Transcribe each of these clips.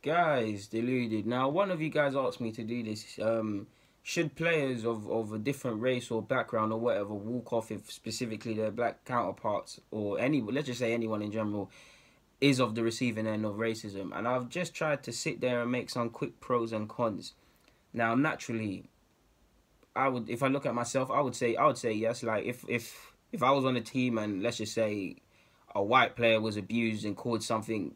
Guys, deluded. Now, one of you guys asked me to do this. Should players of a different race or background or whatever walk off if specifically their black counterparts or any, let's just say anyone in general, is of the receiving end of racism? And I've just tried to sit there and make some quick pros and cons. Now, naturally, if I look at myself, I would say yes. Like if I was on a team and let's just say a white player was abused and called something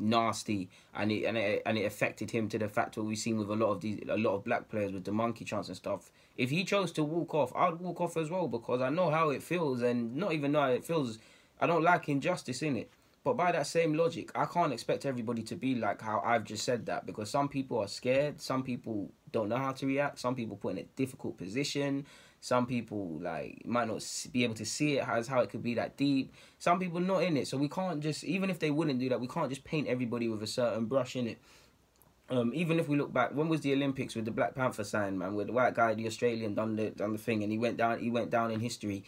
nasty, and it affected him to the fact what we've seen with a lot of black players with the monkey chants and stuff. If he chose to walk off, I'd walk off as well because I know how it feels, and not even know how it feels. I don't like injustice in it. But by that same logic, I can't expect everybody to be like how I've just said that, because some people are scared, some people don't know how to react, some people put in a difficult position, some people like might not be able to see it as how it could be that deep. Some people not in it, so we can't just, even if they wouldn't do that, we can't just paint everybody with a certain brush in it. Even if we look back, when was the Olympics with the Black Panther sign, man, where the white guy, the Australian, done the thing, and he went down in history.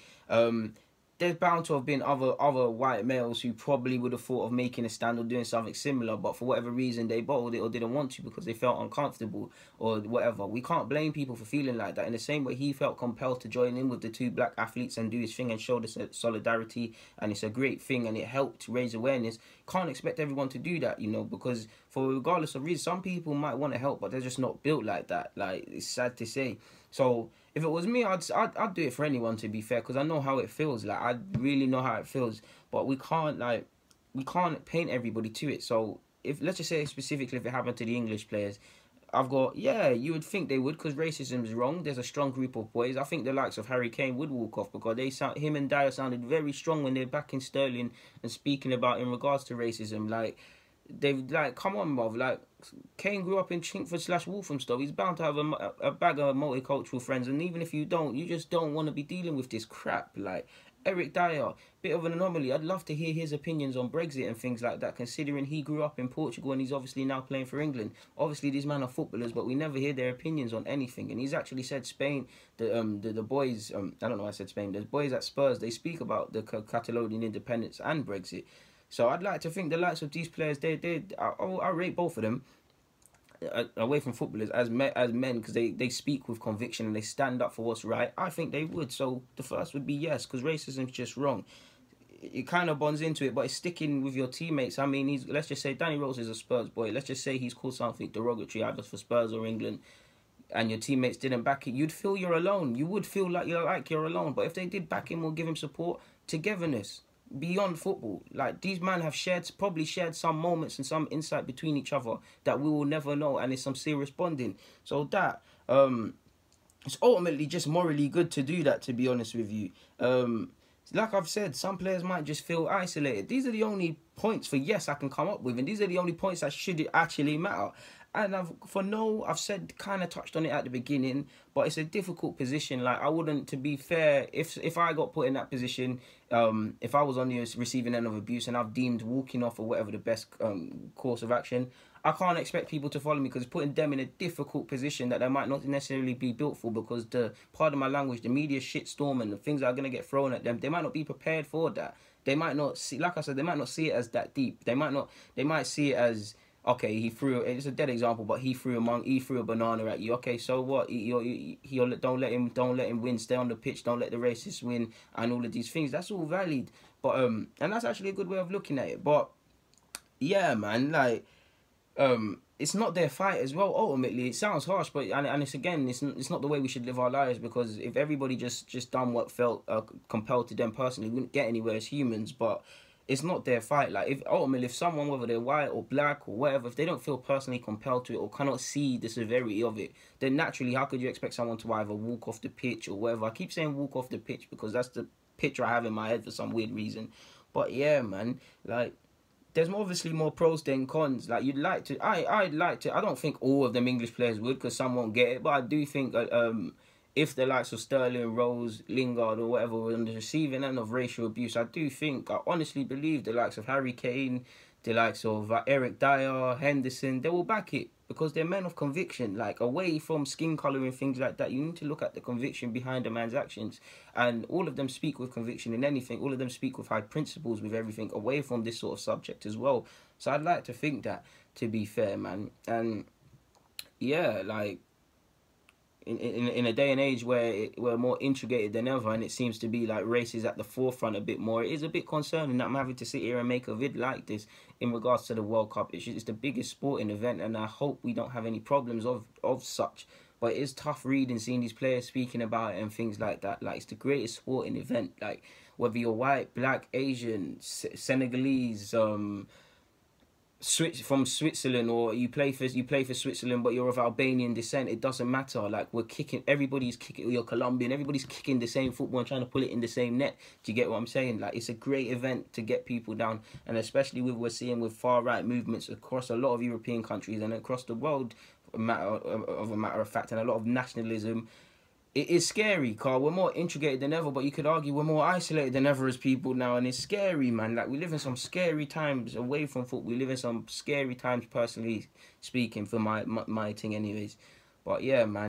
There's bound to have been other white males who probably would have thought of making a stand or doing something similar, but for whatever reason they bottled it or didn't want to because they felt uncomfortable or whatever. We can't blame people for feeling like that. In the same way he felt compelled to join in with the two black athletes and do his thing and show the solidarity, and it's a great thing and it helped raise awareness. Can't expect everyone to do that, because for regardless of reason, some people might want to help, but they're just not built like that. Like, it's sad to say. So if it was me, I'd do it for anyone, to be fair, because I know how it feels. Like, I really know how it feels. But we can't paint everybody to it. So if, let's just say specifically if it happened to the English players, yeah, you would think they would, because racism is wrong. There's a strong group of boys. I think the likes of Harry Kane would walk off because him and Dyer sounded very strong when they're back in Sterling and speaking about in regards to racism. Like, they've, like, come on, bruv. Like, Kane grew up in Chinkford/Walthamstow. He's bound to have a bag of multicultural friends, and even if you don't, you just don't want to be dealing with this crap. Like, Eric Dyer, bit of an anomaly. I'd love to hear his opinions on Brexit and things like that, considering he grew up in Portugal and he's obviously now playing for England. Obviously, these men are footballers, but we never hear their opinions on anything. And he's actually said Spain, the boys, I don't know why I said Spain, the boys at Spurs, they speak about the Catalonian independence and Brexit. So I'd like to think the likes of these players, I rate both of them, away from footballers, as men, because they speak with conviction and they stand up for what's right. I think they would. So the first would be yes, because racism's just wrong. It kind of bonds into it, but it's sticking with your teammates. I mean, let's just say Danny Rose is a Spurs boy. Let's just say he's called something derogatory either for Spurs or England, and your teammates didn't back it. You'd feel you're alone. You would feel like you're alone. But if they did back him or give him support, togetherness beyond football. Like, these men have probably shared some moments and some insight between each other that we will never know, and it's some serious bonding. So that it's ultimately just morally good to do that, to be honest with you. Like I've said, some players might just feel isolated. These are the only points for yes I can come up with, and these are the only points that should actually matter. And I've said, kind of touched on it at the beginning, but it's a difficult position. Like, I wouldn't, to be fair, if I got put in that position, if I was on the receiving end of abuse and I've deemed walking off or whatever the best course of action, I can't expect people to follow me, because it's putting them in a difficult position that they might not necessarily be built for, because pardon my language, the media shitstorm and the things that are going to get thrown at them, they might not be prepared for that. They might not see, like I said, they might not see it as that deep. They might see it as, okay, it's a dead example, but he threw a banana at you. Okay, so what? Don't let him win. Stay on the pitch. Don't let the racists win, and all of these things. That's all valid, but and that's actually a good way of looking at it. But yeah, man, like, it's not their fight as well. Ultimately, it sounds harsh, but and it's not the way we should live our lives, because if everybody just done what felt compelled to them personally, we wouldn't get anywhere as humans. But it's not their fight. Like, if someone, whether they're white or black or whatever, if they don't feel personally compelled to it or cannot see the severity of it, then naturally, how could you expect someone to either walk off the pitch or whatever? I keep saying walk off the pitch because that's the picture I have in my head for some weird reason. But yeah, man, like, there's obviously more pros than cons. Like, I'd like to. I don't think all of them English players would, because some won't get it. But I do think if the likes of Sterling, Rose, Lingard, or whatever were on the receiving end of racial abuse, I honestly believe the likes of Harry Kane, the likes of Eric Dyer, Henderson, they will back it, because they're men of conviction. Like, away from skin colour and things like that, you need to look at the conviction behind a man's actions. And all of them speak with conviction in anything. All of them speak with high principles with everything, away from this sort of subject as well. So I'd like to think that, to be fair, man. And yeah, like in a day and age where we're more integrated than ever, and it seems to be like race is at the forefront a bit more, it is a bit concerning that I'm having to sit here and make a vid like this in regards to the World Cup. It's the biggest sporting event, and I hope we don't have any problems of such. But it is tough reading, seeing these players speaking about it and things like that. Like, it's the greatest sporting event. Like, whether you're white, black, Asian, Senegalese, from Switzerland, or you play for Switzerland but you're of Albanian descent, it doesn't matter. Like, everybody's kicking, you're Colombian, everybody's kicking the same football and trying to pull it in the same net. Do you get what I'm saying? Like, it's a great event to get people down, and especially with we're seeing with far right movements across a lot of European countries and across the world, a matter of fact, and a lot of nationalism. It is scary, Carl. We're more integrated than ever, but you could argue we're more isolated than ever as people now, and it's scary, man. Like, we live in some scary times away from football. We live in some scary times, personally speaking, for my thing anyways. But yeah, man.